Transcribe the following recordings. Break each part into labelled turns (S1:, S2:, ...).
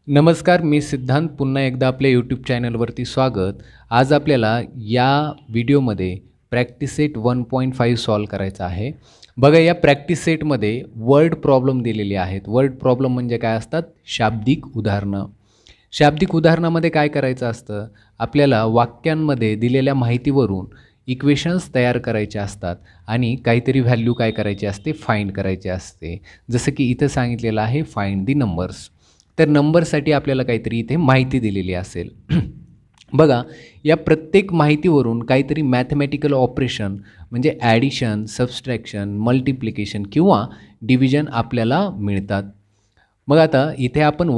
S1: नमस्कार, मी सिद्धांत. पुन्हा एकदा आपल्या यूट्यूब चॅनलवरती स्वागत. आज आपल्याला या व्हिडिओमध्ये प्रॅक्टिस सेट 1.5 सॉल्व करायचा आहे. बघा, या प्रॅक्टिस सेटमध्ये वर्ड प्रॉब्लेम दिलेले आहेत. वर्ड प्रॉब्लेम म्हणजे काय असतात? शाब्दिक उदाहरणं. शाब्दिक उदाहरणामध्ये काय करायचं असतं? आपल्याला वाक्यांमध्ये दिलेल्या माहितीवरून इक्वेशन्स तयार करायचे असतात आणि काहीतरी व्हॅल्यू काय करायची असते? फाइंड करायची असते. जसं की इथं सांगितलेलं आहे फाइंड दी नंबर्स. तर नंबरसाठी आपल्याला काहीतरी इथे माहिती दिलेली असेल. बघा, या प्रत्येक माहितीवरून काहीतरी मॅथमॅटिकल ऑपरेशन म्हणजे ॲडिशन, सबस्ट्रॅक्शन, मल्टिप्लिकेशन किंवा डिव्हिजन आपल्याला मिळतात. मग आता इथे आपण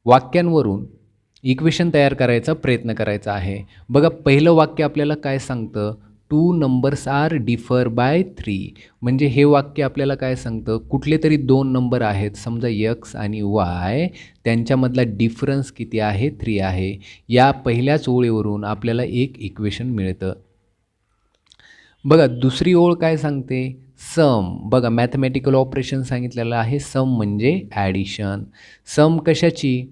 S1: वाक्यांवरून इक्वेशन तयार करायचा प्रयत्न करायचा आहे. बघा, पहिलं वाक्य आपल्याला काय सांगतं? 2 नंबर्स आर डिफर बाय 3. म्हणजे हे वाक्य आपल्याला काय सांगतं? कुठले तरी 2 नंबर आहेत, समजा x आणि y, त्यांच्यामधला डिफरन्स किती आहे? 3 आहे. या पहिल्याच ओळीवरून आपल्याला एक इक्वेशन मिळतं. बघा, दुसरी ओळ काय सांगते? सम. बघा, मॅथमॅटिकल ऑपरेशन सांगितलेलं आहे. सम म्हणजे ॲडिशन. सम कशाची?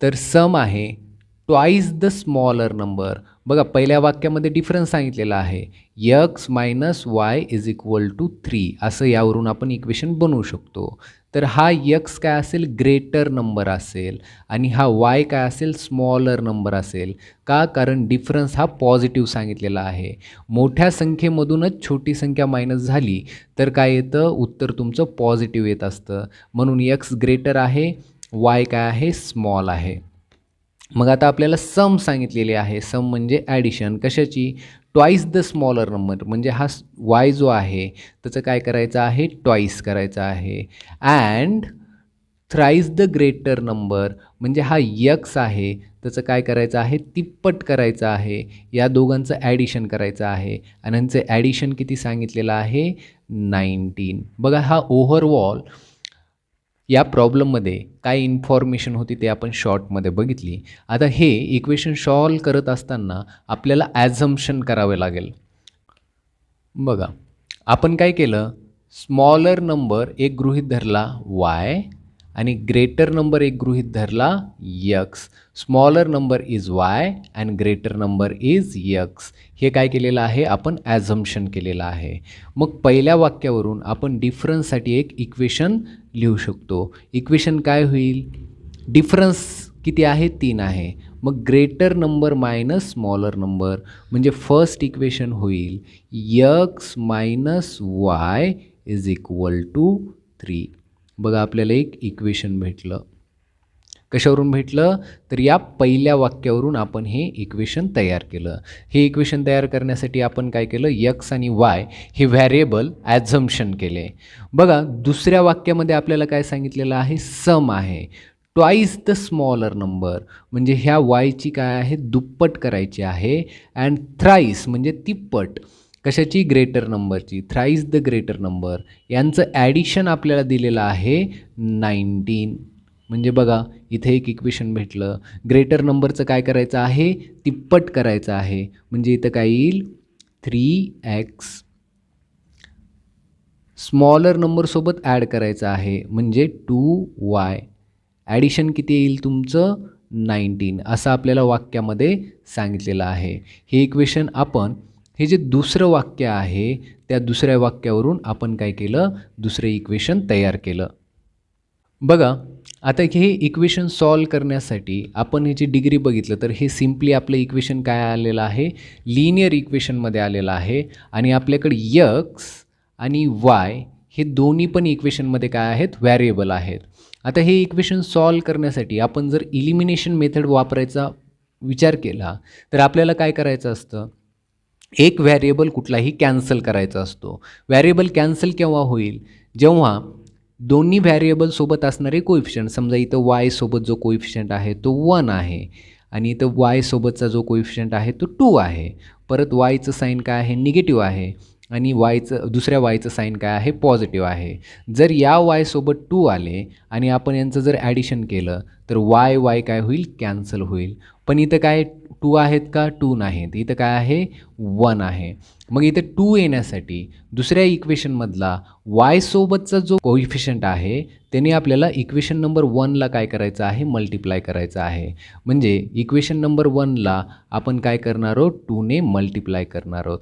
S1: तर सम आहे ट्वाईस द स्मॉलर नंबर. बघा, पहिल्या वाक्यामध्ये डिफरन्स सांगितलेला आहे. x minus Y is equal to 3 असं यावरून आपण इक्वेशन बनवू शकतो. तर हा x काय असेल? ग्रेटर नंबर असेल आणि हा y काय असेल? स्मॉलर नंबर असेल. का? कारण डिफरन्स हा पॉझिटिव्ह सांगितलेला आहे. मोठ्या संख्येमधूनच छोटी संख्या मायनस झाली तर काय येतं? उत्तर तुमचं पॉझिटिव्ह येत असतं. म्हणून x ग्रेटर आहे, y काय आहे? स्मॉल आहे. मग आता आपल्याला सम सांगितलेली आहे. सम म्हणजे ॲडिशन. कशाची? Twice the smaller number. म्हणजे हा y जो आहे त्याचं काय करायचं आहे? ट्वाईस करायचं आहे. And thrice the greater number म्हणजे हा x आहे त्याचं काय करायचं आहे? तिप्पट करायचं आहे. या दोघांचं ॲडिशन करायचं आहे आणि यांचं ॲडिशन किती सांगितलेलं आहे? 19. बघा, हा ओव्हरऑल या प्रॉब्लेममध्ये काय इन्फॉर्मेशन होती ते आपण शॉर्टमध्ये बघितली. आता हे इक्वेशन सॉल्व करत असताना आपल्याला ॲझम्पशन करावे लागेल. बघा, आपण काय केलं? स्मॉलर नंबर एक गृहीत धरला y आणि ग्रेटर नंबर एक गृहीत धरला x. Smaller number is y and greater number is x. हे काय केलेलं आहे? आपण ॲझम्पशन केलेलं आहे. मग पहिल्या वाक्यावरून आपण डिफरन्ससाठी एक इक्वेशन लिहू शकतो. इक्वेशन काय होईल? डिफरन्स किती आहे? 3 आहे. मग greater number minus smaller number म्हणजे फर्स्ट इक्वेशन होईल x minus Y is equal to 3. बघा, आपल्याला एक इक्वेशन भेटलं. कशावरून भेटलं? तर या पहिल्या वाक्यावरून आपण हे इक्वेशन तयार केलं. हे इक्वेशन तयार करण्यासाठी आपण काय केलं? x आणि y हे व्हॅरिएबल ॲझम्पशन केले. बघा, दुसऱ्या वाक्यामध्ये आपल्याला काय सांगितलेलं आहे? सम आहे ट्वाईस द स्मॉलर नंबर म्हणजे ह्या वायची काय आहे? दुप्पट करायची आहे. अँड थ्राईस म्हणजे तिप्पट. कशाची? ग्रेटर नंबरची. थ्राईस द ग्रेटर नंबर यांचं ॲडिशन आपल्याला दिलेलं आहे 19. म्हणजे बघा, इथे एक इक्वेशन भेटलं. ग्रेटर नंबरचं काय करायचं आहे? तिप्पट करायचं आहे. म्हणजे इथं काय येईल? 3x. स्मॉलर नंबरसोबत ॲड करायचं आहे म्हणजे 2y. ॲडिशन किती येईल तुमचं? 19 असं आपल्याला वाक्यामध्ये सांगितलेलं आहे. हे इक्वेशन आपण हे जे दुसरं वाक्य आहे त्या दुसऱ्या वाक्यावरून आपण काय केलं? दुसरे इक्वेशन तयार केलं. बघा, आता हे इक्वेशन सॉल्व करण्यासाठी आपण ह्याची डिग्री बघितलं तर हे सिम्पली आपलं इक्वेशन काय आलेलं आहे? लिनियर इक्वेशनमध्ये आलेलं आहे आणि आपल्याकडे x आणि y हे दोन्ही पण इक्वेशनमध्ये काय आहेत? व्हॅरिएबल आहेत. आता हे इक्वेशन सॉल्व करण्यासाठी आपण जर इलिमिनेशन मेथड वापरायचा विचार केला तर आपल्याला काय करायचं असतं? एक व्हॅरिएबल कुठलाही कॅन्सल करायचा असतो. व्हॅरिएबल कॅन्सल केव्हा होईल? जेव्हा दोन्ही व्हॅरिएबलसोबत असणारे कोइफिशियंट, समजा इथं y सोबत जो कोइफिशियंट आहे तो 1 आहे आणि इथं y सोबतचा जो कोइफिशियंट आहे तो 2 आहे. परत yचं साईन काय आहे? निगेटिव्ह आहे आणि दुसऱ्या yचं साईन काय आहे? पॉझिटिव्ह आहे. जर या y सोबत 2 आले आणि आपण यांचं जर ॲडिशन केलं तर y काय होईल? कॅन्सल होईल. पण इथं काय टू आहेत का? 2 नाहीत. इथं काय आहे? 1 आहे. मग इथं 2 येण्यासाठी दुसऱ्या इक्वेशनमधला y सोबतचा जो कोइफिशियंट आहे त्याने आपल्याला इक्वेशन नंबर 1ला काय करायचं आहे? मल्टिप्लाय करायचं आहे. म्हणजे इक्वेशन नंबर 1ला आपण काय करणार आहोत? 2ने मल्टिप्लाय करणार आहोत.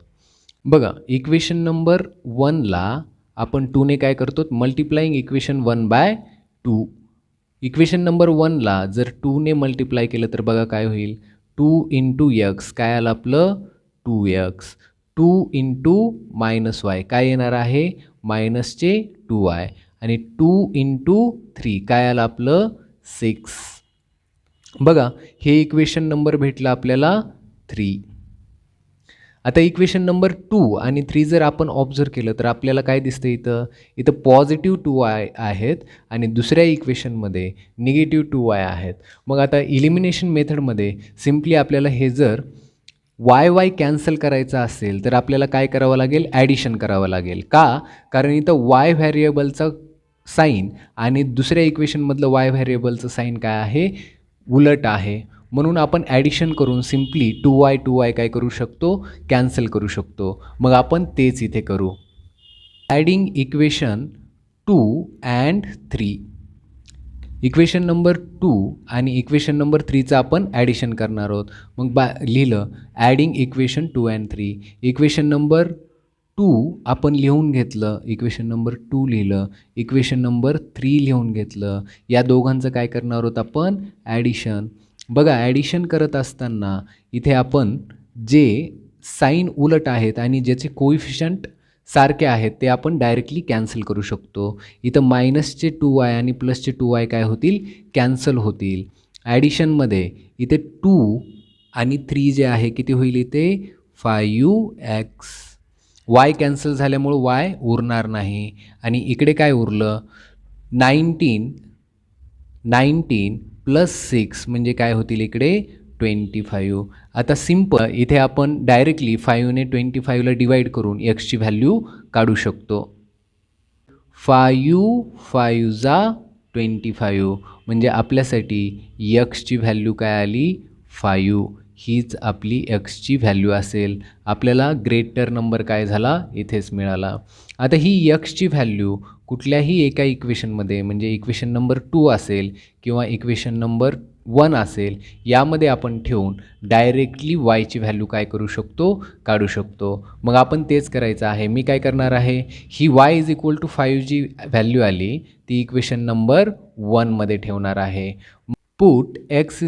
S1: बघा इक्वेशन नंबर 1ला आपण 2ने काय करतो? Multiplying equation 1/2. इक्वेशन नंबर 1ला जर 2ने मल्टिप्लाय केलं तर बघा काय होईल? 2 इंटू यक्स काय आलं आपलं? 2x. 2 इंटू -y काय येणार आहे? मायनसचे 2y. आणि 2 इंटू 3 काय आलं आपलं? 6. बघा हे इक्वेशन नंबर भेटलं आपल्याला 3. आता इक्वेशन नंबर 2 आणि 3 जर आपण ऑब्झर्व केलं तर आपल्याला काय दिसतं इथं पॉझिटिव्ह 2y आहेत आणि दुसऱ्या इक्वेशनमध्ये निगेटिव्ह 2y आहेत. मग आता इलिमिनेशन मेथडमध्ये सिम्पली आपल्याला हे जर y कॅन्सल करायचं असेल तर आपल्याला काय करावं लागेल? ॲडिशन करावं लागेल. का? कारण इथं y व्हेरिएबलचा साईन आणि दुसऱ्या इक्वेशनमधलं y व्हेरिएबलचं साईन काय आहे? उलट आहे. म्हणून आपण ॲडिशन करून सिम्पली 2y काय करू शकतो? कॅन्सल करू शकतो. मग आपण तेच इथे करू. Adding equation 2 and 3. Equation number 2 आणि इक्वेशन नंबर 3चं आपण ॲडिशन करणार आहोत. मग लिहिलं adding equation 2 and 3. Equation number 2 आपण लिहून घेतलं. इक्वेशन नंबर 2 लिहिलं. इक्वेशन नंबर 3 लिहून घेतलं. या दोघांचं काय करणार आहोत आपण? ॲडिशन. बघा ॲडिशन करत असताना इथे आपण जे साईन उलट आहेत आणि ज्याचे कोइफिशियंट सारखे आहेत ते आपण डायरेक्टली कॅन्सल करू शकतो. इथं मायनसचे 2y आणि प्लसचे 2y काय होतील? कॅन्सल होतील. ॲडिशनमध्ये इथे 2 आणि 3 जे आहे किती होईल इथे? 5x. y कॅन्सल झाल्यामुळं y उरणार नाही आणि इकडे काय उरलं? 19 प्लस 6 म्हणजे काय होतील इकडे? 25. आता सिम्पल इथे आपण डायरेक्टली 5ने 25ला डिवाईड करून एक्सची व्हॅल्यू काढू शकतो. 5 जा 25 म्हणजे आपल्यासाठी एक्सची व्हॅल्यू काय आली? 5. हीच आपली एक्सची व्हॅल्यू असेल. आपल्याला ग्रेटर नंबर काय झाला? इथेच मिळाला. आता ही एक्सची व्हॅल्यू कुठल्याही एका इक्वेशनमध्ये म्हणजे इक्वेशन नंबर 2 असेल किंवा इक्वेशन नंबर 1 असेल यामध्ये आपण ठेवून डायरेक्टली वायची व्हॅल्यू काय करू शकतो? काढू शकतो. मग आपण तेच करायचं आहे. मी काय करणार आहे? ही y 5 जी व्हॅल्यू आली ती इक्वेशन नंबर 1मध्ये ठेवणार आहे. Put x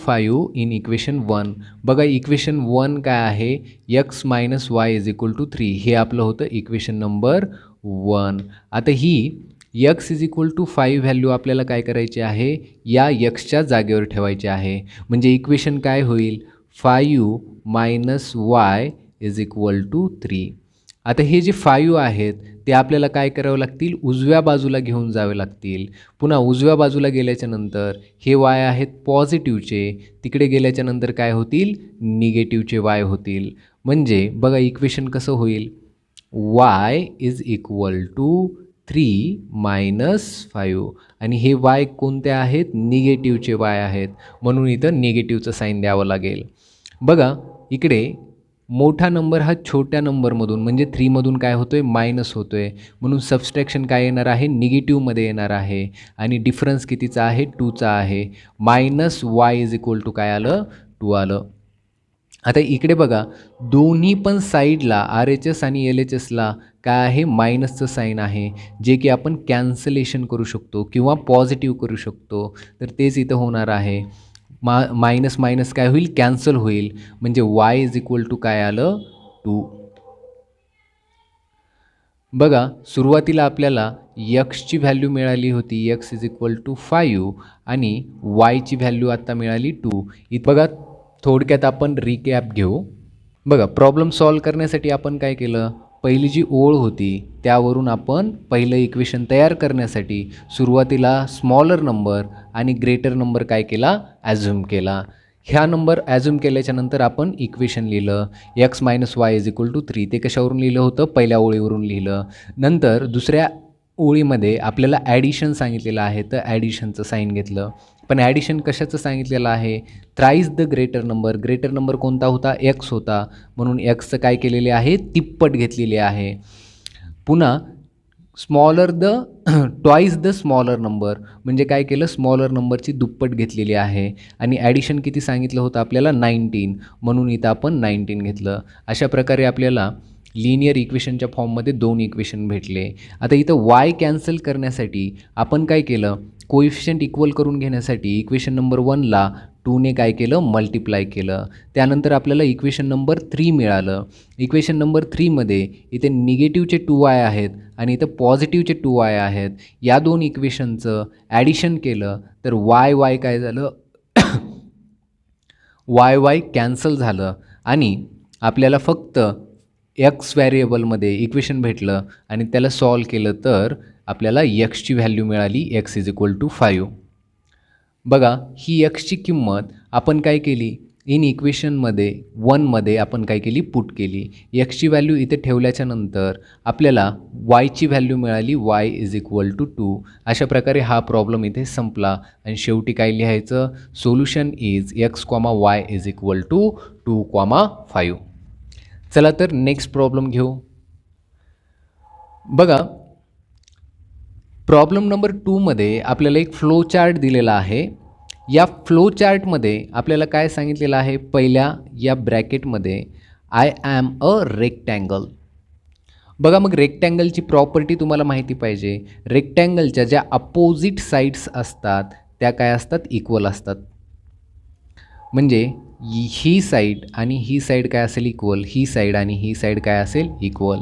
S1: 5 in equation 1. बघा इक्वेशन 1 काय आहे? x - y 3 हे आपलं होतं इक्वेशन नंबर 1. आता ही x 5 व्हॅल्यू आपल्याला काय करायची आहे? या xच्या जागेवर ठेवायची आहे. म्हणजे इक्वेशन काय होईल? 5 - y 3. आता हे जे 5 आहेत ते आपल्याला काय करावं लागतील? उजव्या बाजूला घेऊन जावे लागतील. पुन्हा उजव्या बाजूला गेल्याच्या नंतर हे y आहेत पॉझिटिव्हचे, तिकडे गेल्याच्या नंतर काय होतील? निगेटिव्हचे y होतील. म्हणजे बघा इक्वेशन कसं होईल? y 3 - 5 आणि हे y कोणते आहेत? निगेटिव्हचे y आहेत. म्हणून इथं निगेटिव्हचं साईन द्यावं लागेल. बघा इकडे मोठा नंबर हा छोट्या नंबरमधून म्हणजे 3मधून काय होतो आहे? मायनस होतो आहे. म्हणून सबस्ट्रॅक्शन काय येणार आहे? निगेटिव्हमध्ये येणार आहे. आणि डिफरन्स कितीचा आहे? 2चा आहे. -y काय आलं? 2 आलं. आता इकडे बघा दोन्ही पण साईडला RHS आणि LHSला काय आहे? मायनसचं साईन आहे जे की आपण कॅन्सलेशन करू शकतो किंवा पॉझिटिव्ह करू शकतो. तर तेच इथं होणार आहे. मायनस मायनस काय होईल? कॅन्सल होईल. म्हणजे y काय आलं? 2. बघा सुरुवातीला आपल्याला एक्सची व्हॅल्यू मिळाली होती x 5 आणि yची व्हॅल्यू आत्ता मिळाली 2. इथं बघा थोडक्यात आपण रिकॅप घेऊ. बघा प्रॉब्लेम सॉल्व करण्यासाठी आपण काय केलं? पहिली जी ओळ होती त्यावरून आपण पहिलं इक्वेशन तयार करण्यासाठी सुरुवातीला स्मॉलर नंबर आणि ग्रेटर नंबर काय केला? ॲझ्युम केला. ह्या नंबर ॲझ्युम केल्याच्या नंतर आपण इक्वेशन लिहिलं x - y 3. ते कशावरून लिहिलं होतं? पहिल्या ओळीवरून लिहिलं. नंतर दुसऱ्या ओळीमध्ये आपल्याला ॲडिशन सांगितलेलं आहे, तर ॲडिशनचं साईन घेतलं. पण ॲडिशन कशाचं सांगितलेलं आहे? थ्राईस द ग्रेटर नंबर कोणता होता? एक्स होता. म्हणून एक्सचं काय केलेले आहे? तिप्पट घेतलेले आहे. पुन्हा smaller the twice the smaller number म्हणजे काय केलं? स्मॉलर नंबरची दुप्पट घेतलेली आहे. आणि ॲडिशन किती सांगितलं होतं आपल्याला? 19. म्हणून इथं आपण 19 घेतलं. अशा प्रकारे आपल्याला लिनियर इक्वेशनच्या फॉर्ममध्ये 2 इक्वेशन भेटले. आता इथं वाय कॅन्सल करण्यासाठी आपण काय केलं? कोइफिशियंट इक्वल करून घेण्यासाठी इक्वेशन नंबर 1ला 2ने काय केलं? मल्टिप्लाय केलं. त्यानंतर आपल्याला इक्वेशन नंबर 3 मिळालं. इक्वेशन नंबर 3मध्ये इथे निगेटिव्हचे 2y आहेत आणि इथं पॉझिटिव्हचे 2y आहेत. या 2 इक्वेशनचं ॲडिशन केलं तर वाय काय झालं? वाय कॅन्सल झालं आणि आपल्याला फक्त एक्स व्हेरिएबलमध्ये इक्वेशन भेटलं आणि त्याला सॉल्व केलं तर आपल्याला एक्सची व्हॅल्यू मिळाली एक्स इज इक्वल टू 5. बघा ही एक्सची किंमत आपण काय केली? इन इक्वेशनमध्ये 1मध्ये आपण काय केली? पुट केली. एक्सची व्हॅल्यू इथे ठेवल्याच्या नंतर आपल्याला वायची व्हॅल्यू मिळाली वाय इज इक्वल टू 2. अशा प्रकारे हा प्रॉब्लेम इथे संपला आणि शेवटी काय लिहायचं? Solution is X comma Y is equal to 2,5. चला तर नेक्स्ट प्रॉब्लेम घेऊ. बघा प्रॉब्लेम नंबर 2मध्ये आपल्याला एक फ्लो चार्ट दिलेला आहे. या फ्लो चार्टमध्ये आपल्याला काय सांगितलेलं आहे? पहिल्या या ब्रॅकेटमध्ये आय ॲम अ रेक्टँगल. बघा मग रेक्टँगलची प्रॉपर्टी तुम्हाला माहिती पाहिजे. रेक्टँगलच्या ज्या अपोजिट साईड्स असतात त्या काय असतात? इक्वल असतात. म्हणजे ही साईड आणि ही साईड काय असेल? इक्वल. ही साईड आणि ही साईड काय असेल? इक्वल.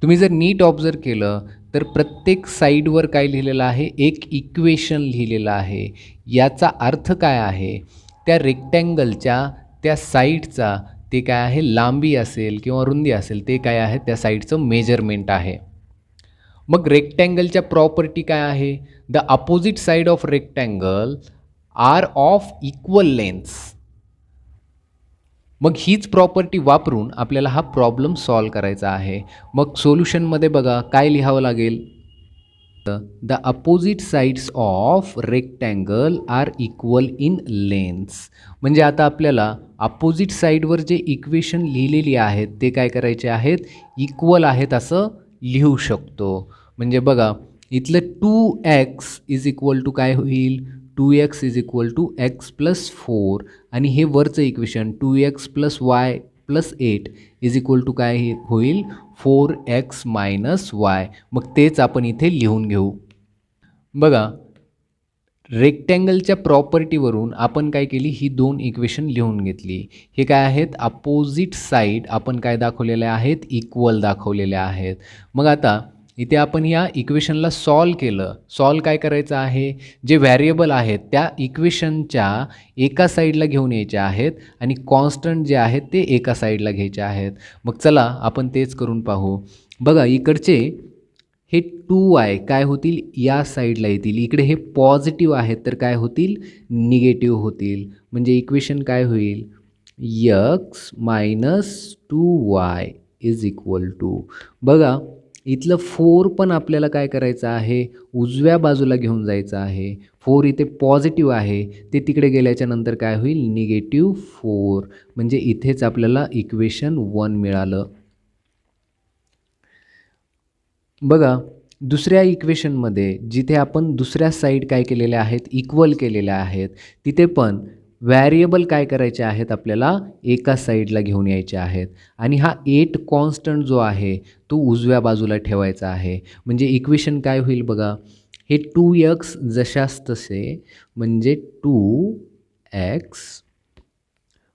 S1: तुम्ही जर नीट ऑब्झर्व केलं तर प्रत्येक साईडवर काय लिहिलेलं आहे? एक इक्वेशन लिहिलेलं आहे. याचा अर्थ काय आहे? त्या रेक्टँगलच्या त्या साईडचा ते काय आहे? लांबी असेल किंवा रुंदी असेल ते काय आहे? त्या साईडचं मेजरमेंट आहे. मग रेक्टँगलच्या प्रॉपर्टी काय आहे? The opposite side of rectangle are of equal lengths. मग हीच प्रॉपर्टी वापरून आपल्याला हा प्रॉब्लेम सॉल्व करायचा आहे. मग सोल्युशनमध्ये बघा काय लिहावं लागेल? The opposite sides of rectangle are equal in lengths. म्हणजे आता आपल्याला अपोजिट साईडवर जे इक्वेशन लिहिलेली आहेत ते काय करायचे आहेत? इक्वल आहेत असं लिहू शकतो. म्हणजे बघा इथलं 2x इज इक्वल टू काय होईल? 2x is equal to x plus 4 आणि हे वरचं equation 2x plus y plus 8 is equal to काय होईल? 4x minus y. मग तेच आपण इथे लिहून घेऊ. बघा रेक्टँगलच्या प्रॉपर्टीवरून आपण काय केली? ही 2 इक्वेशन लिहून घेतली. हे काय आहेत? अपोजिट साईड आपण काय दाखवलेले आहेत? इक्वल दाखवलेले आहेत. मग आता इथे आपण या इक्वेशनला सॉल्व केलं. सॉल्व काय करायचं आहे? जे व्हॅरिएबल आहेत त्या इक्वेशनच्या एका साईडला घेऊन यायचे आहेत आणि कॉन्स्टंट जे आहेत ते एका साईडला घ्यायचे आहेत. मग चला आपण तेच करून पाहू. बघा इकडचे हे 2y काय होतील? या साईडला येतील. इकडे हे पॉझिटिव्ह आहेत तर काय होतील? निगेटिव्ह होतील. म्हणजे इक्वेशन काय होईल? x minus 2y is equal to. बघा इथलं 4 पण आपल्याला काय करायचं आहे? उजव्या बाजूला घेऊन जायचं आहे. 4 इथे पॉझिटिव्ह आहे ते तिकडे गेल्याच्या नंतर काय होईल? निगेटिव्ह 4. म्हणजे इथेच आपल्याला इक्वेशन 1 मिळालं. बघा दुसऱ्या इक्वेशनमध्ये जिथे आपण दुसऱ्या साईड काय केलेल्या आहेत? इक्वल केलेल्या आहेत. तिथे पण व्हॅरिएबल काय करायचे आहेत? आपल्याला एका साईडला घेऊन यायचे आहेत आणि हा 8 कॉन्स्टंट जो आहे तो उजव्या बाजूला ठेवायचा आहे. म्हणजे इक्वेशन काय होईल? बघा हे 2x जशास तसे म्हणजे 2x.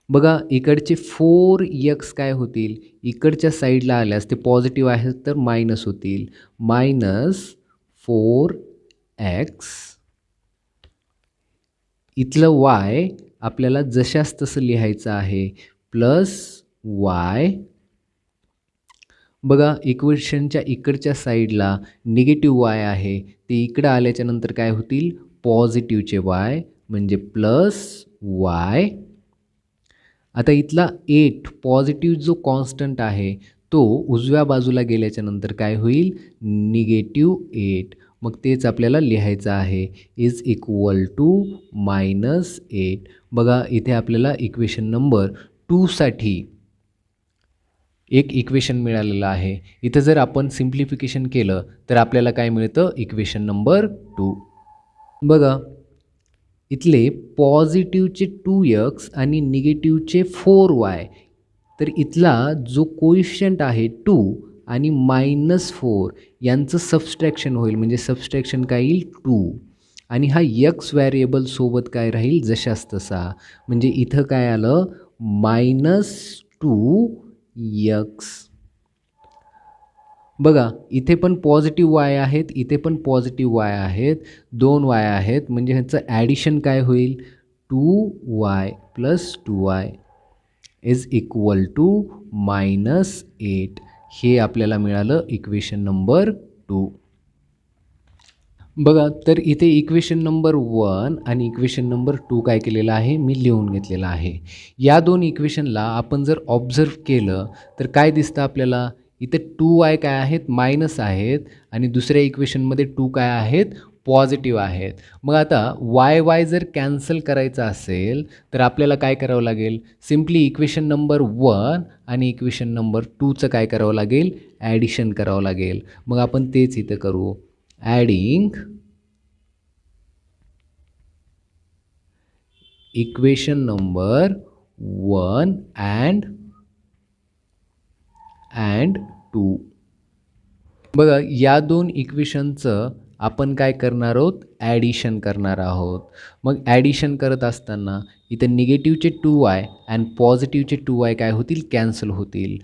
S1: बघा इकडचे 4x काय होतील? इकडच्या साईडला आल्यास ते पॉझिटिव्ह आहेत तर मायनस होतील. Minus 4x. इथलं y आपल्याला जशास तसं लिहायचं आहे प्लस y. बघा इक्वेशनच्या इकडच्या साईडला निगेटिव्ह y आहे ते इकडं आल्याच्या नंतर काय होतील? पॉझिटिव्हचे y म्हणजे प्लस y. आता इथला 8 पॉझिटिव्ह जो कॉन्स्टंट आहे तो उजव्या बाजूला गेल्याच्या नंतर काय होईल -8. मग तेच आपल्याला लिहायचं आहे इज इक्वल टू -8. बघा इथे आपल्याला इक्वेशन नंबर 2साठी एक इक्वेशन मिळालेलं आहे. इथं जर आपण सिम्प्लिफिकेशन केलं तर आपल्याला काय मिळतं इक्वेशन नंबर 2. बघा इथले पॉझिटिव्हचे 2x आणि निगेटिव्हचे 4y. तर इथला जो कोइफिशियंट आहे 2 आणि -4 यांचं सबस्ट्रॅक्शन होईल. म्हणजे सबस्ट्रॅक्शन काय येईल 2 आणि हा x व्हेरिएबलसोबत काय राहील जशास तसा. म्हणजे इथं काय आलं -2x. बघा इथे पण पॉझिटिव्ह y आहेत, इथे पण पॉझिटिव्ह y आहेत, 2 y आहेत. म्हणजे ह्याचं ॲडिशन काय होईल 2y + 2y is equal to -8. हे आपल्याला मिळालं इक्वेशन नंबर 2. बघा तर इथे इक्वेशन नंबर 1 आणि इक्वेशन नंबर 2 काय केलेलं आहे मी लिहून घेतलेलं आहे. या दोन इक्वेशनला आपण जर ऑब्झर्व केलं तर काय दिसतं आपल्याला इथे 2y काय आहेत मायनस आहेत आणि दुसऱ्या इक्वेशनमध्ये 2 काय आहेत पॉझिटिव्ह आहेत. मग आता y जर कॅन्सल करायचं असेल तर आपल्याला काय करावं लागेल सिम्पली इक्वेशन नंबर 1 आणि इक्वेशन नंबर 2चं काय करावं लागेल ॲडिशन करावं लागेल. मग आपण तेच इथं करू. Adding equation number 1 and 2. बघा या दोन इक्वेशनचं आपण काय करणार आहोत ॲडिशन करणार आहोत. मग ॲडिशन करत असताना इथं निगेटिव्हचे 2y आणि पॉझिटिव्हचे 2y काय होतील कॅन्सल होतील.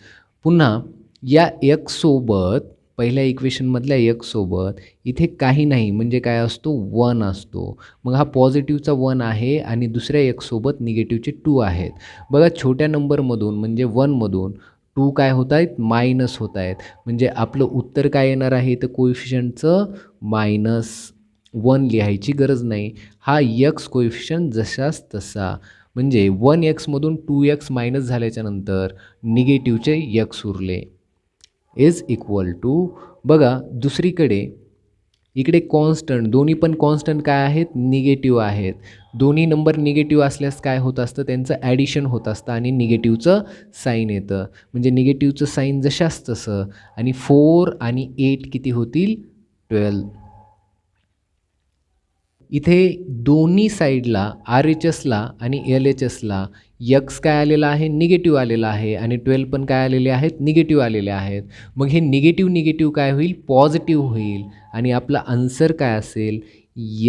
S1: पुन्हा या x सोबत पहिल्या इक्वेशनमधल्या x सोबत इथे काही नाही म्हणजे काय असतो 1 असतो. मग हा पॉझिटिव्हचा 1 आहे आणि दुसऱ्या x सोबत निगेटिव्हचे 2 आहेत. बघा छोट्या नंबरमधून म्हणजे 1मधून 2 काय होत आहेत मायनस होत आहेत. म्हणजे आपलं उत्तर काय येणार आहे तर कोइफिशियंटचं -1 लिहायची गरज नाही. हा x कोइफिशियंट जशास तसा. म्हणजे 1x मधून 2x मायनस झाल्याच्या नंतर निगेटिव्हचे x उरले इज इक्वल टू. बघा दुसरीकडे इकडे कॉन्स्टंट दोन्ही पण कॉन्स्टंट काय आहेत निगेटिव्ह आहेत. दोन्ही नंबर निगेटिव्ह असल्यास काय होत असतं त्यांचं ॲडिशन होत असतं आणि निगेटिव्हचं साईन येतं. म्हणजे निगेटिव्हचं साईन जशास तसं आणि 4 आणि 8 किती होतील 12. इथे दोन्ही साईडला RHSला आणि LHSला x काय आलेला आहे निगेटिव्ह आलेला आहे आणि 12 पण काय आलेले आहेत निगेटिव्ह आलेले आहेत. मग हे निगेटिव्ह काय होईल पॉझिटिव्ह होईल आणि आपला आन्सर काय असेल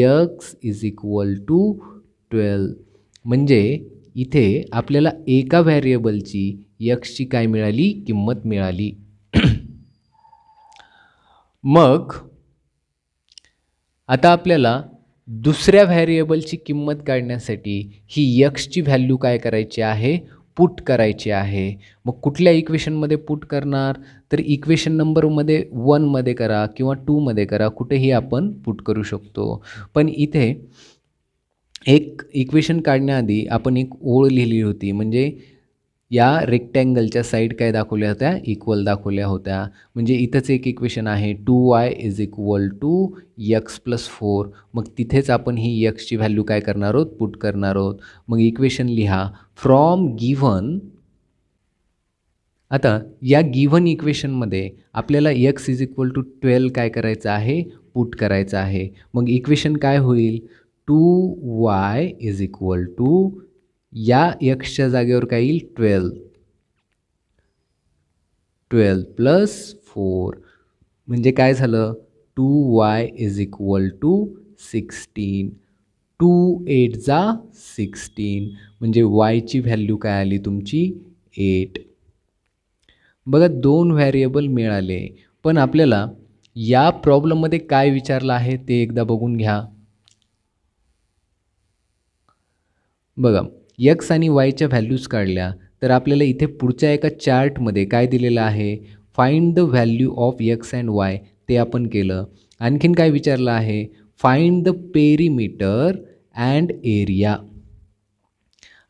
S1: x इज इक्वल टू 12. म्हणजे इथे आपल्याला एका व्हेरिएबलची xची काय मिळाली किंमत मिळाली. मग आता आपल्याला दुसऱ्या व्हेरिएबलची किंमत काढण्यासाठी ही xची व्हॅल्यू काय करायची आहे पुट करायची आहे. मग कुठल्या इक्वेशनमध्ये पुट करणार तर इक्वेशन नंबरमध्ये 1मध्ये करा किंवा 2मध्ये करा कुठेही आपण पुट करू शकतो. पण इथे एक इक्वेशन काढण्याआधी आपण एक ओळ लिहिली होती. म्हणजे या रेक्टँगलच्या साईड काय दाखवल्या होत्या इक्वल दाखवल्या होत्या. म्हणजे इथंच एक इक्वेशन आहे 2y is equal to x + 4. मग तिथेच आपण ही xची व्हॅल्यू काय करणार आहोत पुट करणार आहोत. मग इक्वेशन लिहा फ्रॉम गिव्हन. आता या गिव्हन इक्वेशनमध्ये आपल्याला x इज इक्वल टू 12 काय करायचं आहे पुट करायचं आहे. मग इक्वेशन काय होईल 2y इज इक्वल टू या xच्या जागेवर काय येईल 12 + 4. म्हणजे काय झालं 2y इज इक्वल टू 16. 2 8 जा 16. म्हणजे yची व्हॅल्यू काय आली तुमची 8. बघा 2 व्हेरिएबल मिळाले. पण आपल्याला या प्रॉब्लेममध्ये काय विचारलं आहे ते एकदा बघून घ्या. बघा x आणि yच्या व्हॅल्यूज काढल्या तर आपल्याला इथे पुढच्या एका चार्टमध्ये काय दिलेलं आहे find the value of x and y ते आपण केलं. आणखीन काय विचारलं आहे find the perimeter and area.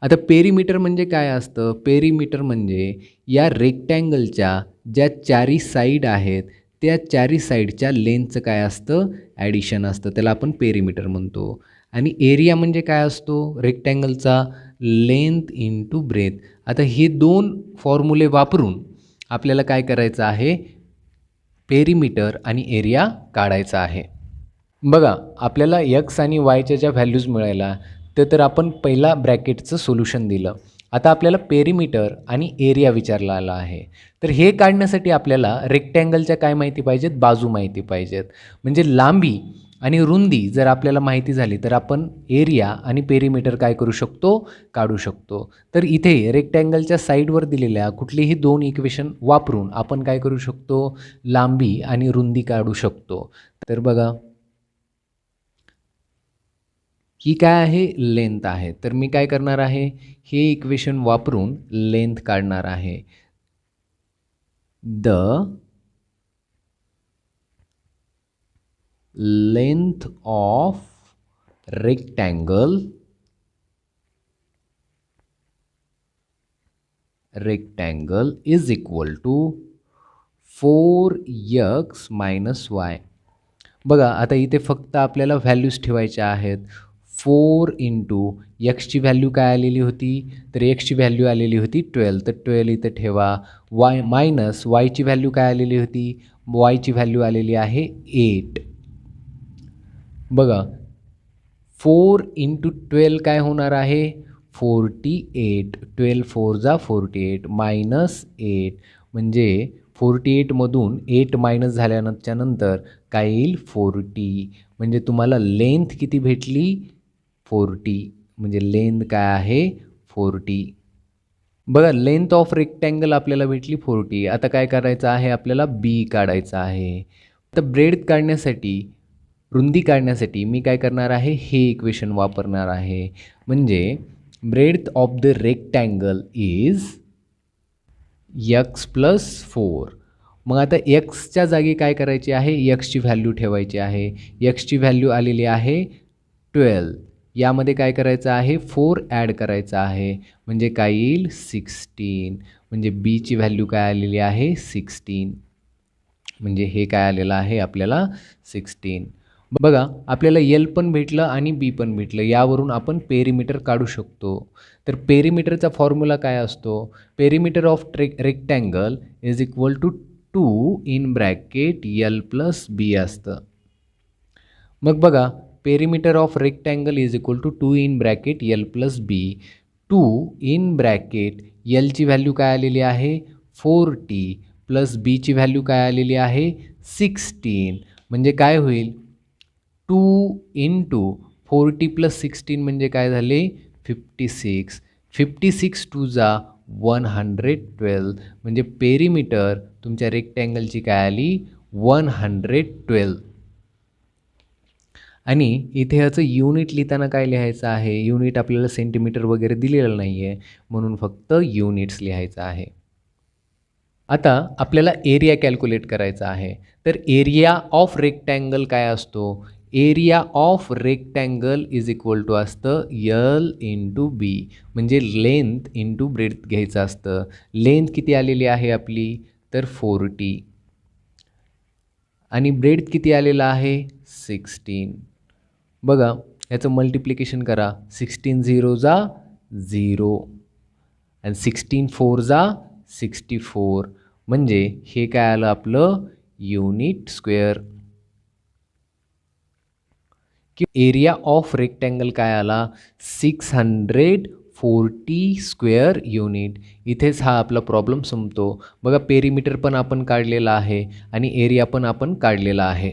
S1: आता पेरीमीटर म्हणजे काय असतं पेरीमीटर म्हणजे या रेक्टँगलच्या ज्या चारी साईड आहेत त्या चारी साईडच्या लेंथचं काय असतं, ॲडिशन असतं. त्याला आपण पेरिमीटर म्हणतो. आणि एरिया म्हणजे काय असतो रेक्टँगलचा, लेंथ इंटू ब्रेथ. आता हे दोन फॉर्म्युले वापरून आपल्याला काय करायचं आहे, पेरिमीटर आणि एरिया काढायचा आहे. बघा आपल्याला एक्स आणि वायच्या ज्या व्हॅल्यूज मिळाल्या तर आपण पहिला ब्रॅकेटचं सोल्युशन दिलं. आता आपल्याला पेरिमीटर आणि एरिया विचारला आहे. तर हे काढण्यासाठी आपल्याला रेक्टँगलच्या काय माहिती पाहिजेत, बाजू माहिती पाहिजेत. म्हणजे लांबी आणि रुंदी जर आपल्याला माहिती झाली तर आपण एरिया आणि पेरिमीटर काय करू शकतो, काढू शकतो. तर इथे रेक्टँगलच्या साईडवर दिलेल्या कुठलीही दोन इक्वेशन वापरून आपण काय करू शकतो, लांबी आणि रुंदी काढू शकतो. तर बघा ही काय आहे, लेंथ आहे. तर मी काय करणार आहे, हे इक्वेशन वापरून लेंथ काढणार आहे. The length of rectangle is equal to 4x minus y. बघा आता इथे फक्त आपल्याला व्हॅल्यूज ठेवायच्या आहेत. 4 इंटू एक्सची व्हॅल्यू काय आलेली होती, तर एक्सची व्हॅल्यू आलेली होती 12, तर 12 इथे ठेवा. वाय मायनस वायची व्हॅल्यू काय आलेली होती, वायची व्हॅल्यू आलेली आहे 8. बघा 4 इंटू 12 काय होणार आहे, 48. 12 4 जा 48 मायनस 8 म्हणजे 48मधून 8 मायनस झाल्यानंतर काय येईल 40. म्हणजे तुम्हाला लेंथ किती भेटली, 40. म्हणजे लेंथ काय आहे 40. बघा लेंथ ऑफ रेक्टँगल आपल्याला भेटली 40. आता काय करायचं आहे, आपल्याला बी काढायचं आहे. आता ब्रेड काढण्यासाठी, रुंदी काढण्यासाठी मी काय करणार आहे, हे इक्वेशन वापरणार आहे. म्हणजे breadth of the rectangle is x+4. मग आता एक्सच्या जागी काय करायची आहे, एक्सची व्हॅल्यू ठेवायची आहे. एक्सची व्हॅल्यू आलेली आहे 12. यामध्ये काय करायचं आहे, 4 ॲड करायचं आहे. म्हणजे काय येईल 16. म्हणजे बीची व्हॅल्यू काय आलेली आहे 16. म्हणजे हे काय आलेलं आहे आपल्याला 16. बघा आपल्याला एल पण भेटलं आणि बी पण भेटलं. यावरून आपण पेरिमीटर काढू शकतो. तर पेरिमीटरचा फॉर्म्युला काय असतो, perimeter of rectangle is equal to 2 in bracket L plus B असतं. मग बघा perimeter of rectangle is equal to 2 in bracket L plus B. 2 in bracket एलची व्हॅल्यू काय आलेली आहे 40 प्लस बीची व्हॅल्यू काय आलेली आहे 16. म्हणजे काय होईल 2 इंटू 40 प्लस 16 म्हणजे काय झाले 56. 56 टू जा 112. म्हणजे पेरिमीटर तुमच्या रेक्टँगलची काय आली 112. आणि इथे ह्याचं युनिट लिहिताना काय लिहायचं आहे, युनिट आपल्याला सेंटीमीटर वगैरे दिलेलं नाही आहे म्हणून फक्त युनिट्स लिहायचं आहे. आता आपल्याला एरिया कॅल्क्युलेट करायचा आहे. तर एरिया ऑफ रेक्टँगल काय असतो, area of rectangle is equal to असतं यल इंटू बी. म्हणजे लेंथ इंटू ब्रेड्थ घ्यायचं असतं. लेंथ किती आलेली आहे आपली, तर 40 आणि ब्रेड्थ किती आलेला आहे 16. बघा याचं मल्टिप्लिकेशन करा. 16 0 जा 0 आणि 16 4 जा 64. म्हणजे हे काय आलं आपलं युनिट स्क्वेअर. की एरिया ऑफ रेक्टँगल काय आला 640 स्क्वेअर युनिट. इथेच हा आपला प्रॉब्लेम संपतो. बघा पेरिमीटर पण आपण काढलेला आहे आणि एरिया पण आपण काढलेला आहे.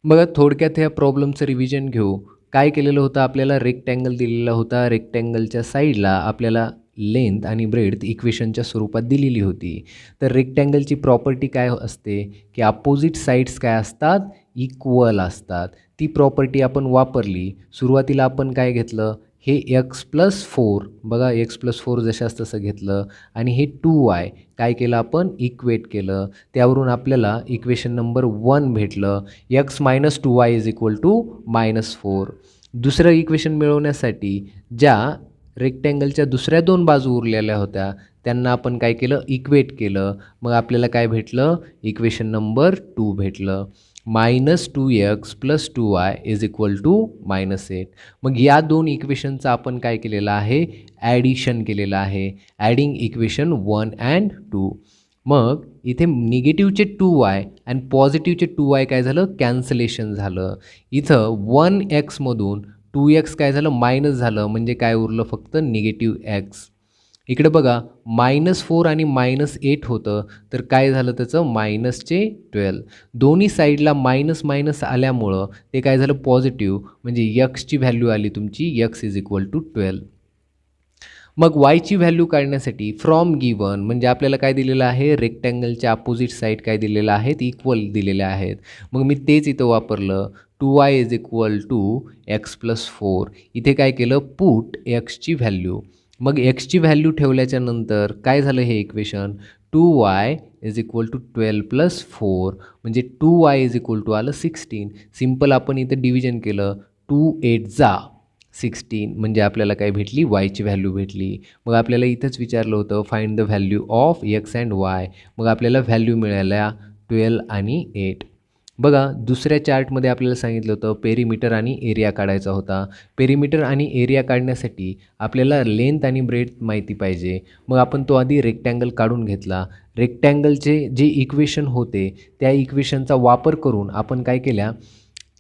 S1: बघा थोडक्यात ह्या प्रॉब्लेमचं रिव्हिजन घेऊ. काय केलेलं होतं, आपल्याला रेक्टँगल दिलेला होता. रेक्टँगलच्या साईडला आपल्याला लेंथ आणि ब्रेड्थ इक्वेशनच्या स्वरूपात दिलेली होती. तर रेक्टँगलची प्रॉपर्टी काय असते की अपोजिट साईड्स काय असतात, इक्वल असतात. ती प्रॉपर्टी आपण वापरली. सुरुवातीला आपण काय घेतलं, हे x+4. बघा x+4 जशास तसं घेतलं आणि हे 2y काय केलं आपण इक्वेट केलं. त्यावरून आपल्याला इक्वेशन नंबर 1 भेटलं. x - 2y is equal to -4. दुसरं इक्वेशन मिळवण्यासाठी ज्या रेक्टँगलच्या दुसऱ्या दोन बाजू उरलेल्या होत्या त्यांना आपण काय केलं, इक्वेट केलं. मग आपल्याला काय भेटलं, इक्वेशन नंबर 2 भेटलं. -2x + 2y = -8. मग या दोन इक्वेशनचं आपण काय केलेलं आहे, ॲडिशन केलेलं आहे. Adding equation 1 and 2. मग इथे निगेटिव्हचे 2y आणि पॉझिटिव्हचे 2y काय झालं, कॅन्सलेशन झालं. इथं 1x मधून 2x काय झालं, मायनस झालं. म्हणजे काय उरलं, फक्त निगेटिव्ह x. इकडे बघा -4 आणि -8 होतं, तर काय झालं त्याचं, -12. दोन्ही साईडला मायनस मायनस आल्यामुळं ते काय झालं, पॉझिटिव्ह. म्हणजे यक्सची व्हॅल्यू आली तुमची, x = 12. मग वायची व्हॅल्यू काढण्यासाठी फ्रॉम गिवन म्हणजे आपल्याला काय दिलेलं आहे, रेक्टँगलच्या अपोजिट साईड काय दिलेलं आहेत, इक्वल दिलेल्या आहेत. मग मी तेच इथं वापरलं. 2y = x + 4. इथे काय केलं, पुट एक्सची व्हॅल्यू. मग एक्सची व्हॅल्यू ठेवल्याच्या नंतर काय झालं हे इक्वेशन, 2y = 12 + 4 म्हणजे 2y = आलं 16. सिम्पल आपण इथं डिव्हिजन केलं. 2 8 जा 16 म्हणजे आपल्याला काय भेटली, वायची व्हॅल्यू भेटली. मग आपल्याला इथंच विचारलं होतं, find the value of x and y. मग आपल्याला व्हॅल्यू मिळाल्या 12 आणि 8. बघा दुसऱ्या चार्टमध्ये आपल्याला सांगितलं होतं पेरीमीटर आणि एरिया काढायचा होता. पेरीमीटर आणि एरिया काढण्यासाठी आपल्याला लेंथ आणि ब्रेड्थ माहिती पाहिजे. मग आपण तो आधी रेक्टँगल काढून घेतला. रेक्टँगलचे जे इक्वेशन होते त्या इक्वेशनचा वापर करून आपण काय केल्या,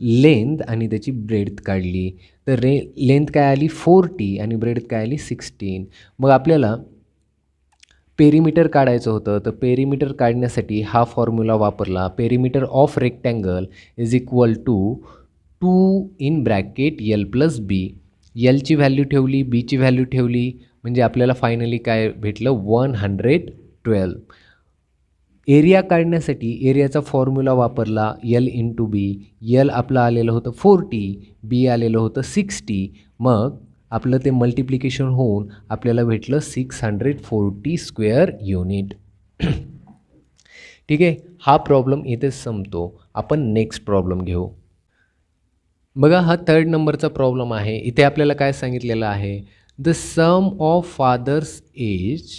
S1: लेंथ आणि त्याची ब्रेड्थ काढली. तर लेंथ काय आली 40 आणि ब्रेड्थ काय आली 16. मग आपल्याला पेरीमीटर काढायचं होतं. तर पेरीमीटर काढण्यासाठी हा फॉर्म्युला वापरला. Perimeter of rectangle = 2 in bracket L + B. Lची व्हॅल्यू ठेवली, Bची व्हॅल्यू ठेवली म्हणजे आपल्याला फायनली काय भेटलं, 112. एरिया काढण्यासाठी एरियाचा फॉर्म्युला वापरला L × B. L आपलं आलेलं होतं 40, B आलेलं होतं 60. मग आपलं ते मल्टिप्लिकेशन होऊन आपल्याला भेटलं 640 स्क्वेअर युनिट. ठीक आहे, हा प्रॉब्लेम इथेच संपतो. आपण नेक्स्ट प्रॉब्लेम घेऊ. बघा हा 3rd नंबरचा प्रॉब्लेम आहे. इथे आपल्याला काय सांगितलेलं आहे, the sum of father's age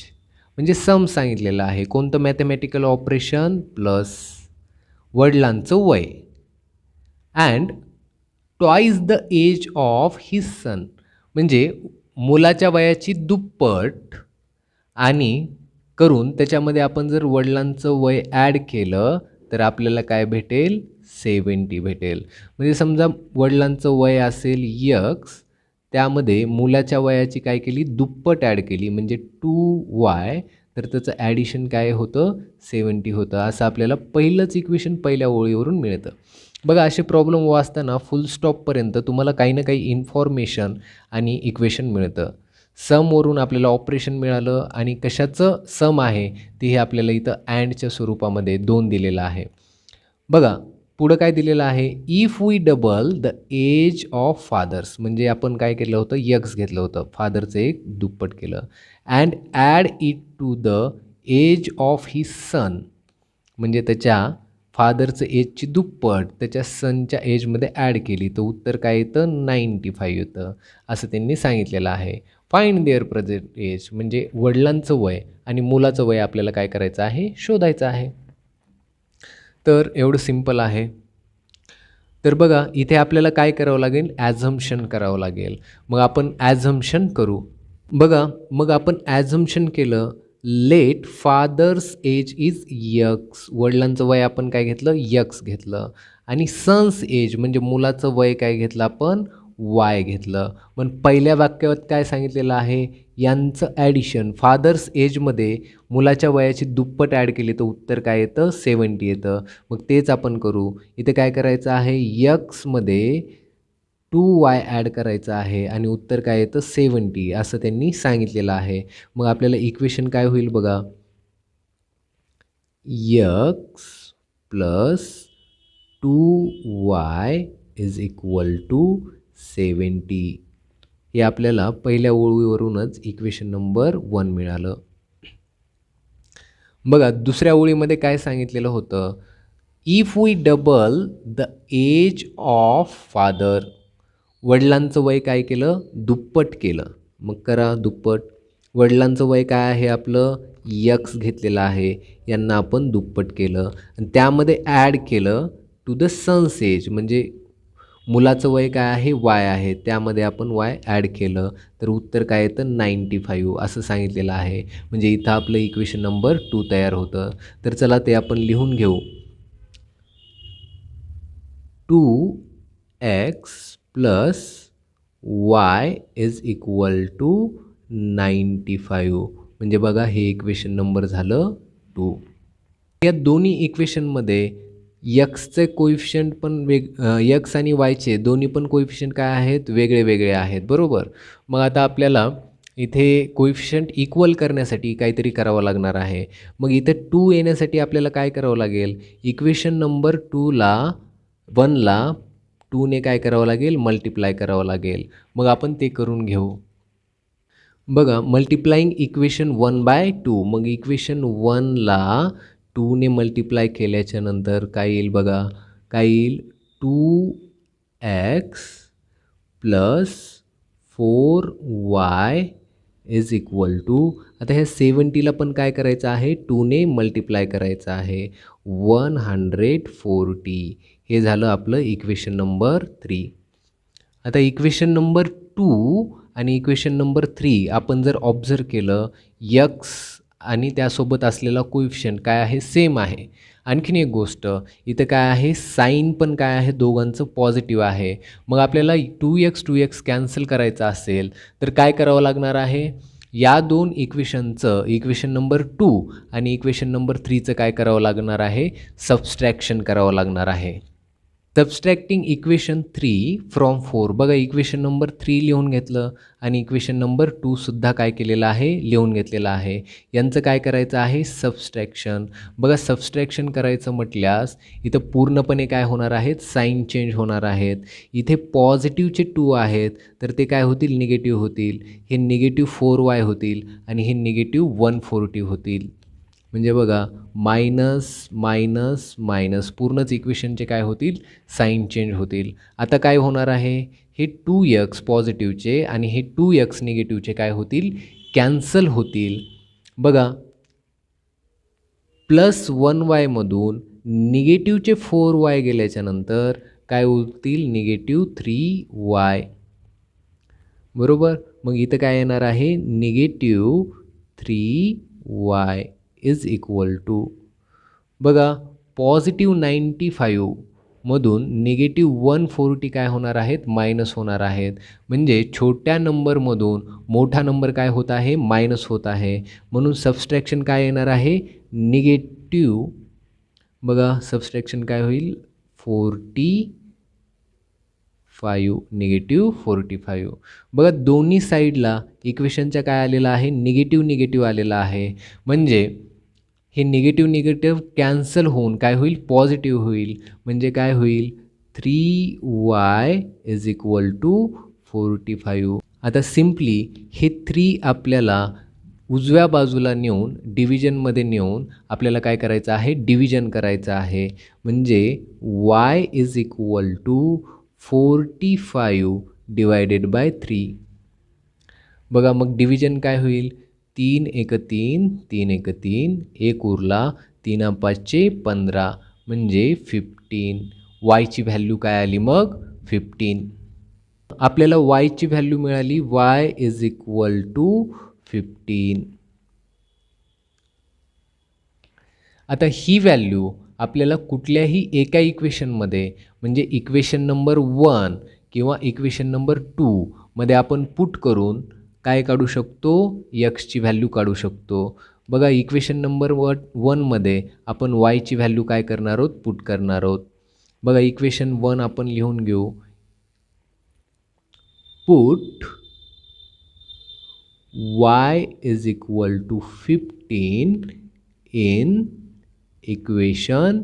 S1: म्हणजे सम सांगितलेलं आहे. कोणतं, मॅथमॅटिकल ऑपरेशन प्लस वडिलांचं वय and twice the age of his son म्हणजे मुलाच्या वयाची दुप्पट आणि करून त्याच्यामध्ये आपण जर वडिलांचं वय ॲड केलं तर आपल्याला काय भेटेल, 70 भेटेल. म्हणजे समजा वडिलांचं वय असेल x, त्यामध्ये मुलाच्या वयाची काय केली, दुप्पट ॲड केली म्हणजे 2y, तर त्याचं ॲडिशन काय होतं, 70 होतं. असं आपल्याला पहिलंच इक्वेशन पहिल्या ओळीवरून मिळतं. बघा असे प्रॉब्लेम वाचताना फुल स्टॉपपर्यंत तुम्हाला काही ना काही इन्फॉर्मेशन आणि इक्वेशन मिळतं. समवरून आपल्याला ऑपरेशन मिळालं आणि कशाचं सम आहे ते हे आपल्याला इथं अँडच्या स्वरूपामध्ये 2 दिलेलं आहे. बघा पुढं काय दिलेलं आहे, if we double the age of father's म्हणजे आपण काय केलं होतं, x घेतलं होतं, फादरचं एक दुप्पट केलं and add it to the age of his son म्हणजे त्याच्या फादरचं एजची दुप्पट त्याच्या सनच्या एजमध्ये ॲड केली तर उत्तर काय येतं, 95 येतं. असं त्यांनी सांगितलेलं आहे. फाइंड देअर प्रेझेंट एज म्हणजे वडिलांचं वय आणि मुलाचं वय आपल्याला काय करायचं आहे, शोधायचं आहे. तर एवढं सिम्पल आहे. तर बघा इथे आपल्याला काय करावं लागेल, ॲझम्पशन करावं लागेल. मग आपण ॲझम्पशन करू. बघा मग आपण ॲझम्पशन केलं, let father's age is x, वडिलांचं वय आपण काय घेतलं, x घेतलं आणि सन्स एज म्हणजे मुलाचं वय काय घेतलं आपण, y घेतलं. पण पहिल्या वाक्यात काय सांगितलेलं आहे, यांचं ॲडिशन फादर्स एजमध्ये मुलाच्या वयाची दुप्पट ॲड केली तर उत्तर काय येतं, 70 येतं. मग तेच आपण करू. इथे काय करायचं आहे, यक्समध्ये 2y ॲड करायचं आहे आणि उत्तर काय येतं, 70 असं त्यांनी सांगितलेलं आहे. मग आपल्याला इक्वेशन काय होईल बघा, x + 2y = 70. हे आपल्याला पहिल्या ओळीवरूनच इक्वेशन नंबर 1 मिळालं. बघा दुसऱ्या ओळीमध्ये काय सांगितलेलं होतं, if we double the age of father, वडिलांचं वय काय केलं, दुप्पट केलं. मग करा दुप्पट. वडिलांचं वय काय आहे आपलं यक्स घेतलेलं आहे, यांना आपण दुप्पट केलं आणि त्यामध्ये ॲड केलं टू द सन्स एज, म्हणजे मुलाचं वय काय आहे वाय आहे, त्यामध्ये आपण वाय ॲड केलं तर उत्तर काय येतं 95 असं सांगितलेलं आहे. म्हणजे इथं आपलं इक्वेशन नंबर 2 तयार होतं. तर चला ते आपण लिहून घेऊ. 2x plus y is equal to 95. म्हणजे बघा हे इक्वेशन नंबर झालं 2. या दोन्ही इक्वेशनमध्ये यक्सचे कोइफिशियंट पण यक्स आणि वायचे दोन्ही पण कोइफिशियंट काय आहेत वेगळे वेगळे आहेत बरोबर. मग आता आपल्याला इथे कोइफिशियंट इक्वल करण्यासाठी काहीतरी करावं लागणार आहे. मग इथे 2 येण्यासाठी आपल्याला काय करावं लागेल, इक्वेशन नंबर 1ला 2ने काय करावं लागेल मल्टिप्लाय करावं लागेल. मग आपण ते करून घेऊ. बघा मल्टिप्लाईंग इक्वेशन 1/2. मग इक्वेशन 1ला 2ने मल्टिप्लाय केल्याच्या नंतर काय येईल बघा, काय येईल 2x plus 4y is equal to, आता ह्या 70ला पण काय करायचं आहे 2ने मल्टिप्लाय करायचं आहे 140. हे झालं आपलं इक्वेशन नंबर 3. आता इक्वेशन नंबर 2 आणि इक्वेशन नंबर 3 आपण जर ऑब्झर्व केलं, यक्स आणि त्यासोबत असलेला कोइफिशियंट काय आहे सेम आहे. आणखीन एक गोष्ट इथं काय आहे साईन पण काय आहे दोघांचं पॉझिटिव्ह आहे. मग आपल्याला 2x कॅन्सल करायचं असेल तर काय करावं लागणार आहे, या दोन इक्वेशनचं इक्वेशन नंबर 2 आणि इक्वेशन नंबर 3चं काय करावं लागणार आहे सबस्ट्रॅक्शन करावं लागणार आहे. Subtracting equation 3 from 4. बघा इक्वेशन नंबर 3 लिहून घेतलं आणि इक्वेशन नंबर 2 सुद्धा काय केलेलं आहे लिहून घेतलेलं आहे. यांचं काय करायचं आहे सबस्ट्रॅक्शन. बघा सबस्ट्रॅक्शन करायचं म्हटल्यास इथं पूर्णपणे काय होणार आहेत साईन चेंज होणार आहेत. इथे पॉझिटिव्हचे 2 आहेत तर ते काय होतील निगेटिव्ह होतील. हे निगेटिव्ह 4y होतील आणि हे निगेटिव्ह 140 होतील. म्हणजे बघा मायनस मायनस मायनस पूर्णच इक्वेशनचे काय होतील साईन चेंज होतील. आता काय होणार आहे, हे 2x पॉझिटिव्हचे आणि हे 2x निगेटिव्हचे काय होतील कॅन्सल होतील. बघा प्लस 1y मधून निगेटिव्हचे 4y गेल्याच्या नंतर काय होतील निगेटिव्ह 3y बरोबर. मग इथं काय येणार आहे negative 3y is equal to, बघा पॉझिटिव्ह 95 मधून निगेटिव्ह 140 काय होणार आहेत मायनस होणार आहेत. म्हणजे छोट्या नंबरमधून मोठा नंबर काय होत आहे मायनस होत आहे. म्हणून सबस्ट्रॅक्शन काय येणार आहे निगेटिव्ह, बघा सबस्ट्रॅक्शन काय होईल 45 निगेटिव्ह 45. बघा दोन्ही साईडला इक्वेशनच्या काय आलेलं आहे निगेटिव्ह आलेला आहे. म्हणजे हे निगेटिव्ह कॅन्सल होऊन काय होईल पॉझिटिव्ह होईल. म्हणजे काय होईल 3y इज इक्वल टू 45. आता सिम्पली हे 3 आपल्याला उजव्या बाजूला नेऊन डिव्हिजनमध्ये नेऊन आपल्याला काय करायचं आहे डिव्हिजन करायचं आहे. म्हणजे y is equal to 45 divided by 3. बघा मग डिव्हिजन काय होईल 3 एक 3 3 एक 3 एक उरला 3 5 15 म्हणजे 15. वायची व्हॅल्यू काय आली मग 15. आपल्याला वायची व्हॅल्यू मिळाली y इज इक्वल टू 15. आता ही व्हॅल्यू आपल्याला कुठल्याही एका इक्वेशनमध्ये म्हणजे इक्वेशन नंबर 1 किंवा इक्वेशन नंबर 2 मध्ये आपण पुट करून काय काढू शकतो यक्सची व्हॅल्यू काढू शकतो. बघा इक्वेशन नंबर 1मध्ये आपण वायची व्हॅल्यू काय करणार आहोत पुट करणार आहोत. बघा इक्वेशन 1 आपण लिहून घेऊ. Put y is equal to 15 in equation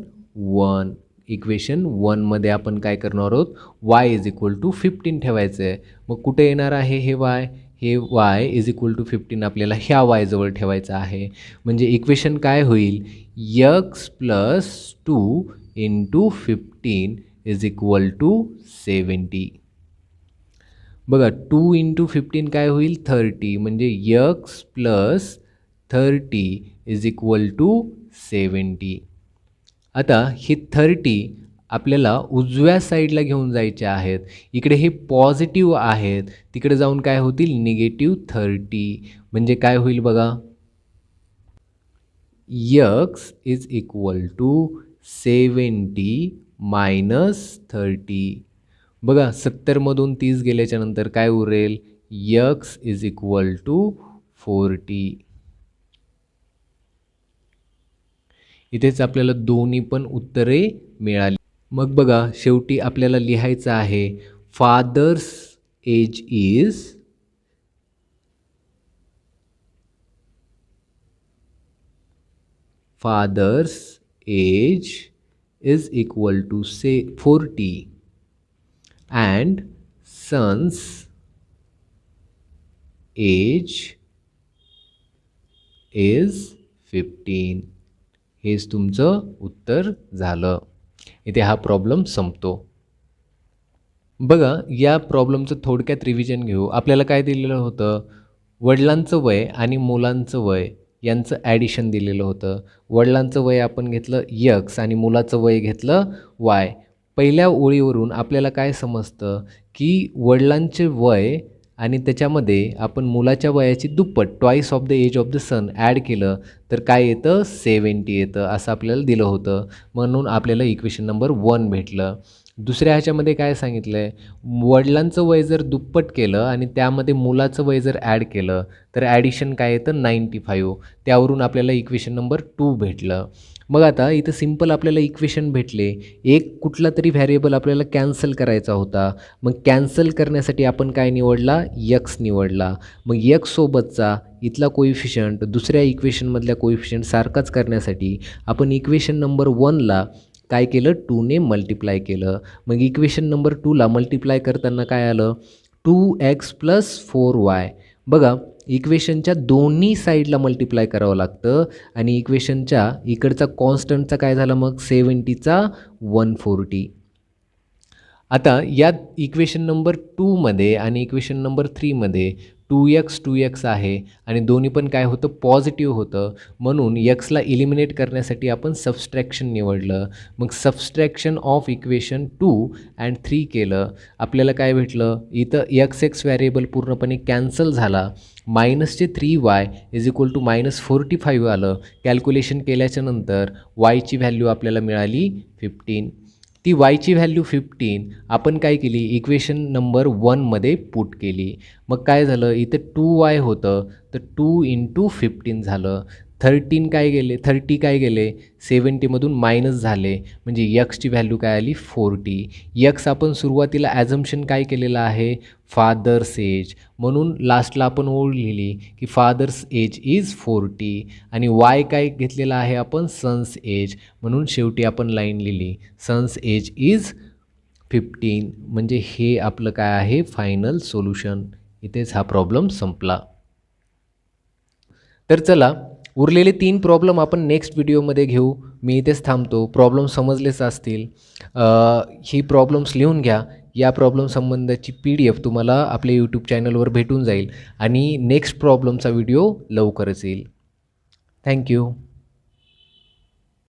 S1: 1. Equation 1मध्ये आपण काय करणार आहोत y इज इक्वल टू 15 ठेवायचं आहे. मग कुठे येणार आहे हे y, हे y इज इक्वल टू 15 आपल्याला ह्या y जवळ ठेवायचं आहे. म्हणजे इक्वेशन काय होईल x plus 2 into 15 is equal to 70. बघा 2 इंटू 15 काय होईल 30 म्हणजे X plus 30 is equal to 70. आता हे 30 आपल्याला उजव्या साईडला घेऊन जायचे आहेत. इकडे हे पॉझिटिव्ह आहेत, तिकडे जाऊन काय होतील निगेटिव्ह 30 म्हणजे काय होईल बघा X is equal to 70 minus 30. बघा 70मधून 30 गेल्याच्या नंतर काय उरेल यक्स इज इक्वल टू 40. इथेच आपल्याला दोन्ही पण उत्तरे मिळाली. मग बघा शेवटी आपल्याला लिहायचं आहे father's age is equal to 40 and son's age is 15. हेच तुमचं उत्तर झालं. इथे हा प्रॉब्लेम संपतो. बघा या प्रॉब्लेमचं थोडक्यात रिव्हिजन घेऊ. आपल्याला काय दिलेलं होतं वडिलांचं वय आणि मुलांचं वय यांचं ॲडिशन दिलेलं होतं. वडिलांचं वय आपण घेतलं यक्स आणि मुलाचं वय घेतलं वाय. पहिल्या ओळीवरून आपल्याला काय समजतं की वडिलांचे वय आणि त्याच्यामध्ये आपण मुलाच्या वयाची दुप्पट twice of the age of the son add केलं तर काय येतं 70 येतं असं आपल्याला दिलं होतं. म्हणून आपल्याला इक्वेशन नंबर 1 भेटलं. दुसऱ्या ह्याच्यामध्ये काय सांगितलं आहे वडिलांचं वय जर दुप्पट केलं आणि त्यामध्ये मुलाचं वय जर ॲड केलं तर ॲडिशन काय येतं 95. त्यावरून आपल्याला इक्वेशन नंबर 2 भेटलं. मग आता इथं सिम्पल आपल्याला इक्वेशन भेटले. एक कुठला तरी व्हॅरिएबल आपल्याला कॅन्सल करायचा होता. मग कॅन्सल करण्यासाठी आपण काय निवडला यक्स निवडला. मग यक्ससोबतचा इथला कोइफिशियंट दुसऱ्या इक्वेशनमधल्या कोइफिशियंट सारखाच करण्यासाठी आपण इक्वेशन नंबर 1ला काय केलं 2ने मल्टिप्लाय केलं. मग इक्वेशन नंबर 2ला मल्टिप्लाय करताना काय आलं 2x + 4y. बघा इक्वेशनच्या दोन्ही साईडला मल्टिप्लाय करावं लागतं आणि इक्वेशनच्या इकडचा कॉन्स्टंटचा काय झाला मग 70चा 140. आता या इक्वेशन नंबर 2मध्ये आणि इक्वेशन नंबर 3मध्ये 2x आहे आणि दोन्ही पण काय होतं पॉझिटिव्ह होतं. म्हणून यक्सला इलिमिनेट करण्यासाठी आपण सबस्ट्रॅक्शन निवडलं. मग सबस्ट्रॅक्शन ऑफ इक्वेशन 2 अँड 3 केलं. आपल्याला काय भेटलं इथं x व्हॅरिएबल पूर्णपणे कॅन्सल झाला. -3y इज इक्वल टू -45 आलं. कॅल्क्युलेशन केल्याच्या नंतर yची व्हॅल्यू आपल्याला मिळाली 15. ती yची व्हॅल्यू 15 आपण काय केली इक्वेशन नंबर 1मध्ये पुट केली. मग काय झालं इथं 2y होतं तर 2 इंटू 15 झालं. 30 काय गेले 70मधून मायनस झाले म्हणजे यक्सची व्हॅल्यू काय आली 40. यक्स आपण सुरुवातीला ॲझम्पशन काय केलेलं आहे फादर्स एज म्हणून लास्टला आपण ओळ लिहिली की फादर्स एज इज 40 आणि वाय काय घेतलेला आहे आपण सन्स एज म्हणून शेवटी आपण लाईन लिहिली सन्स एज इज 15 म्हणजे हे आपलं काय आहे फायनल सोल्युशन. इथेच हा प्रॉब्लेम संपला. तर चला उरलेले 3 प्रॉब्लेम आपण नेक्स्ट व्हिडिओमध्ये घेऊ. मी इथेच थांबतो. प्रॉब्लेम समजलेच असतील. ही प्रॉब्लेम्स लिहून घ्या. या प्रॉब्लेम संबंधाची PDF तुम्हाला आपल्या यूट्यूब चॅनलवर भेटून जाईल आणि नेक्स्ट प्रॉब्लेमचा व्हिडिओ लवकरच येईल. थँक्यू.